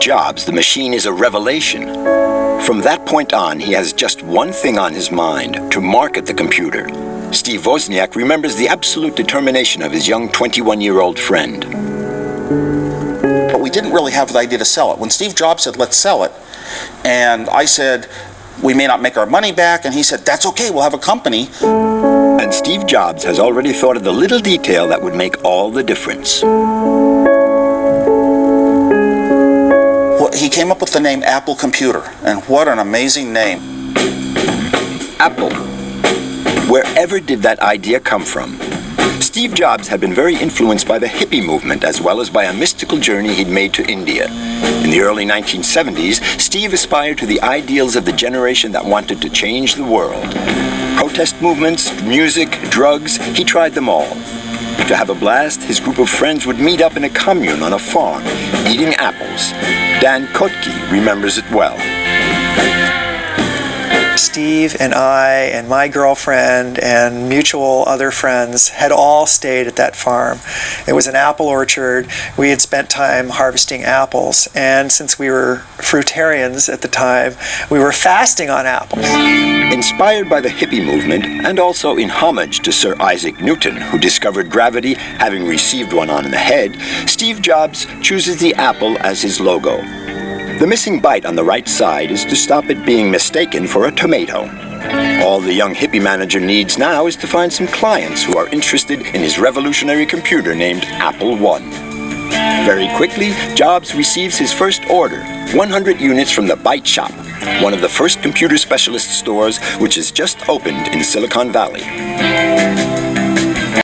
Jobs, the machine is a revelation. From that point on, he has just one thing on his mind: to market the computer. Steve Wozniak remembers the absolute determination of his young 21-year-old friend. But we didn't really have the idea to sell it. When Steve Jobs said, let's sell it, and I said, we may not make our money back, and he said, that's okay, we'll have a company. And Steve Jobs has already thought of the little detail that would make all the difference. Well, he came up with the name Apple Computer, and what an amazing name. Apple. Wherever did that idea come from? Steve Jobs had been very influenced by the hippie movement as well as by a mystical journey he'd made to India. In the early 1970s, Steve aspired to the ideals of the generation that wanted to change the world. Protest movements, music, drugs, he tried them all. To have a blast, his group of friends would meet up in a commune on a farm, eating apples. Dan Kotke remembers it well. Steve and I and my girlfriend and mutual other friends had all stayed at that farm. It was an apple orchard. We had spent time harvesting apples, and since we were fruitarians at the time, we were fasting on apples. Inspired by the hippie movement, and also in homage to Sir Isaac Newton, who discovered gravity, having received one on the head, Steve Jobs chooses the apple as his logo. The missing bite on the right side is to stop it being mistaken for a tomato. All the young hippie manager needs now is to find some clients who are interested in his revolutionary computer named Apple I. Very quickly, Jobs receives his first order, 100 units from the Byte Shop, one of the first computer specialist stores which has just opened in Silicon Valley.